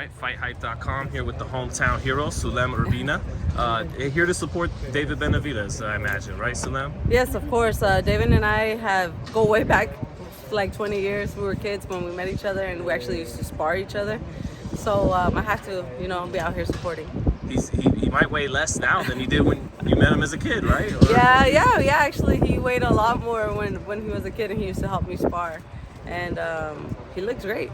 right, FIghtHype.com here with the hometown hero, Sulem Urbina. Here to support David Benavidez, I imagine, right, Sulem? Yes, of course. David and I go way back, like 20 years. We were kids when we met each other, and we actually used to spar each other. So I have to, be out here supporting. He might weigh less now than he did when you met him as a kid, right? Yeah. Actually, he weighed a lot more when he was a kid, and he used to help me spar. And he looked great.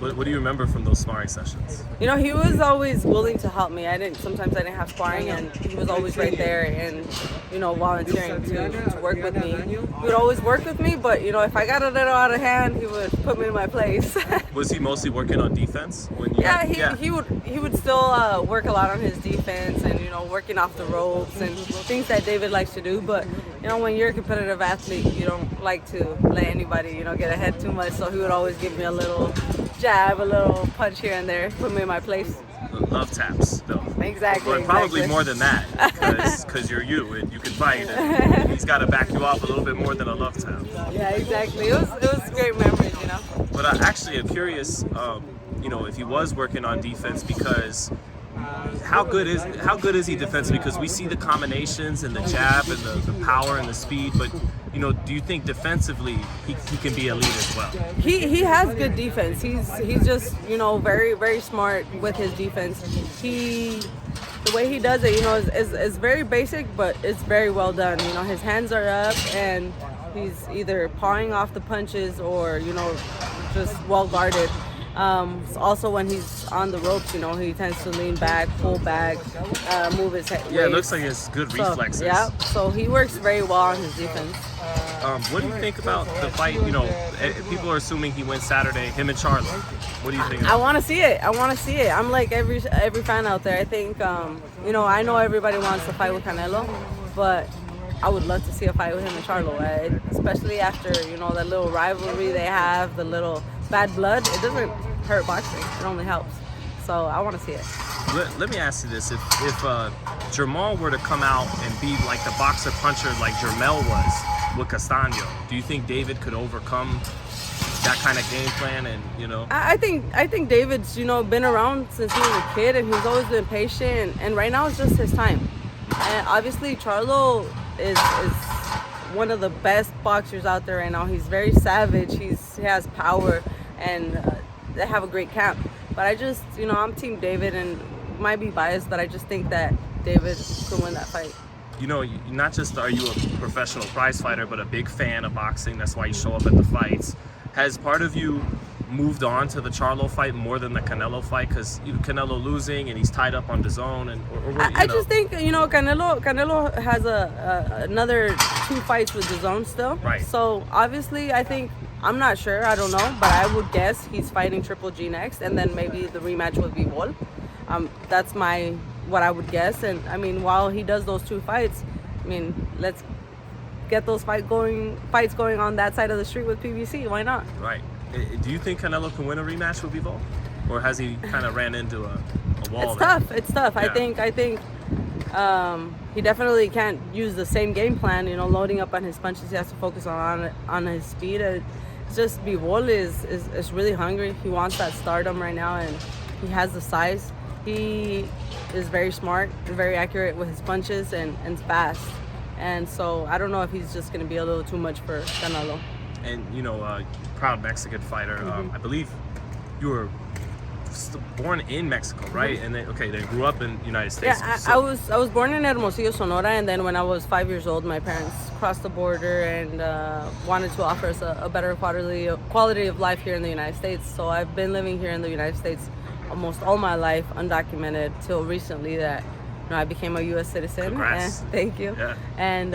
What do you remember from those sparring sessions? He was always willing to help me. Sometimes I didn't have sparring, and he was always right there and, volunteering to work with me. He would always work with me, but, if I got a little out of hand, he would put me in my place. Was he mostly working on defense? He would still work a lot on his defense and, working off the ropes and things that David likes to do. But, when you're a competitive athlete, you don't like to let anybody, get ahead too much. So he would always give me a little jab, a little punch here and there, put me in my place. Love taps, though. Exactly. But probably more than that, because you're you and you can fight. And he's got to back you off a little bit more than a love tap. Yeah, exactly. It was great memories, But I actually am curious, if he was working on defense, because how good is he defensively? Because we see the combinations and the jab and the power and the speed, but do you think defensively he can be elite as well? He has good defense. He's just very, very smart with his defense. The way he does it, is very basic, but it's very well done. His hands are up and he's either pawing off the punches or just well guarded. Also when he's on the ropes, he tends to lean back, pull back, move his head. Yeah, it looks like he has good reflexes. Yeah, so he works very well on his defense. What do you think about the fight? People are assuming he wins Saturday, him and Charlo. What do you think? I want to see it. I'm like every fan out there. I think, I know everybody wants to fight with Canelo, but I would love to see a fight with him and Charlo, especially after, that little rivalry they have, the little bad blood. It doesn't hurt boxing. It only helps. So I want to see it. Let me ask you this. If Jermall were to come out and be like the boxer puncher like Jermell was with Castaño, do you think David could overcome that kind of game plan? And I think David's been around since he was a kid, and he's always been patient, and right now it's just his time. And obviously Charlo is one of the best boxers out there right now. He's very savage. He has power, and they have a great camp. But I just, I'm Team David, and might be biased, but I just think that David could win that fight. Not just are you a professional prize fighter, but a big fan of boxing. That's why you show up at the fights. Has part of you moved on to the Charlo fight more than the Canelo fight? Because Canelo losing and he's tied up on the zone, I just think Canelo has another 2 fights with the zone still. Right. So obviously, I'm not sure. I don't know, but I would guess he's fighting Triple G next, and then maybe the rematch with Bivol. That's what I would guess. And while he does those 2 fights, let's get those fights going on that side of the street with PBC. Why not? Right. Do you think Canelo can win a rematch with Bivol, or has he kind of ran into a wall? It's tough. Yeah. I think he definitely can't use the same game plan. Loading up on his punches, he has to focus on his speed. It's just Bivol is really hungry. He wants that stardom right now, and he has the size. He is very smart, very accurate with his punches, and fast. And so I don't know if he's just going to be a little too much for Canelo. And proud Mexican fighter. I believe you were born in Mexico, right? And then grew up in the United States. Yeah, I was born in Hermosillo, Sonora, and then when I was 5 years old, my parents crossed the border and wanted to offer us a better quality of life here in the United States. So I've been living here in the United States almost all my life, undocumented, till recently that I became a U.S. citizen. Congrats. Thank you. Yeah. And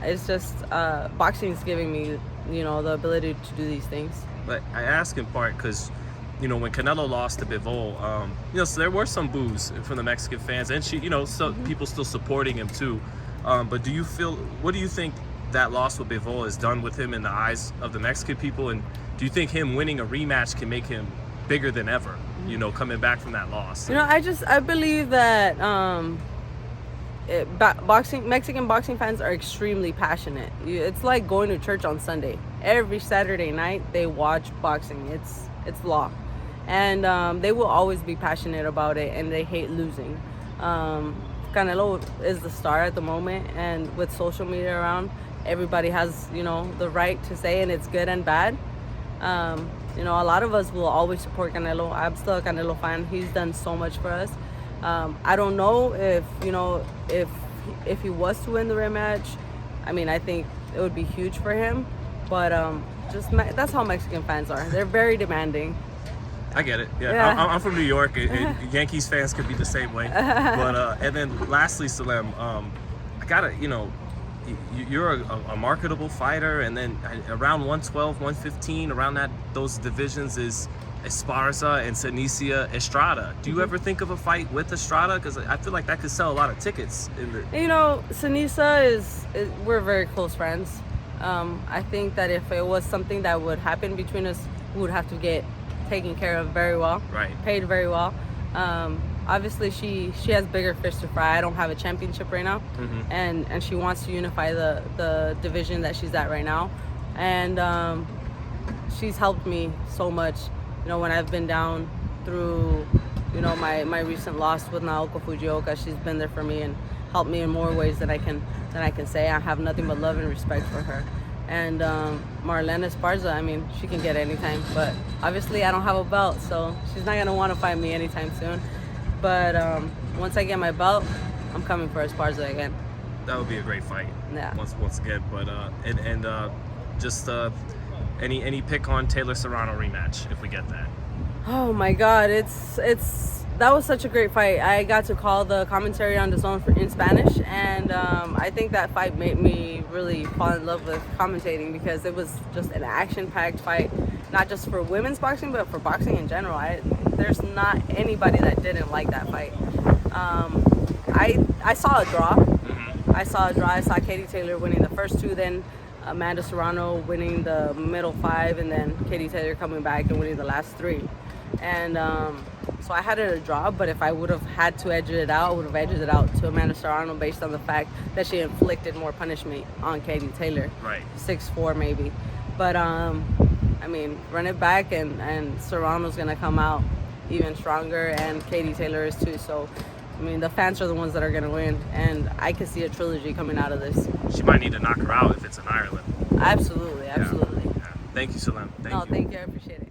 it's just boxing is giving me the ability to do these things. But I ask in part because when Canelo lost to Bivol, so there were some boos from the Mexican fans, and people still supporting him too. But what do you think that loss with Bivol has done with him in the eyes of the Mexican people? And do you think him winning a rematch can make him bigger than ever, coming back from that loss? I believe that Mexican boxing fans are extremely passionate. It's like going to church on Sunday. Every Saturday night they watch boxing. It's law. and they will always be passionate about it, and they hate losing. Canelo is the star at the moment, and with social media around, everybody has, you know, the right to say, and it's good and bad. You know, a lot of us will always support Canelo. I'm still a Canelo fan. He's done so much for us. I don't know if, you know, if he was to win the rematch, I mean, I think it would be huge for him. But that's how Mexican fans are. They're very demanding. I get it. Yeah. I'm from New York, and Yankees fans could be the same way. But and then lastly, Sulem, I gotta, you know, you're a marketable fighter, and then around 112, 115, around those divisions is Esparza and Senicia Estrada. Do you ever think of a fight with Estrada? Because I feel like that could sell a lot of tickets. You know, Senicia is we're very close friends. I think that if it was something that would happen between us, we would have to get taken care of very well, right? Paid very well. Obviously, she has bigger fish to fry. I don't have a championship right now, and she wants to unify the division that she's at right now, and she's helped me so much. You know, when I've been down through, you know, my recent loss with Naoko Fujioka, she's been there for me and helped me in more ways than I can say. I have nothing but love and respect for her. And Marlene Esparza, I mean, she can get anytime, but obviously I don't have a belt, so she's not gonna want to fight me anytime soon. But once I get my belt, I'm coming for Esparza again. That would be a great fight. Yeah. Once again, but just any pick on Taylor-Serrano rematch if we get that. Oh my God, that was such a great fight. I got to call the commentary on the zone in Spanish, and I think that fight made me really fall in love with commentating because it was just an action-packed fight, not just for women's boxing, but for boxing in general. There's not anybody that didn't like that fight. I saw a draw. I saw Katie Taylor winning the first two, then Amanda Serrano winning the middle five, and then Katie Taylor coming back and winning the last three. And so I had it a draw, but if I would have had to edge it out, I would have edged it out to Amanda Serrano based on the fact that she inflicted more punishment on Katie Taylor. Right. 6'4" maybe. But I mean, run it back, and Serrano's gonna come out even stronger, and Katie Taylor is too. So I mean, the fans are the ones that are gonna win, and I can see a trilogy coming out of this. She might need to knock her out if it's in Ireland. Absolutely. Yeah. Thank you, Sulem. Thank you. I appreciate it.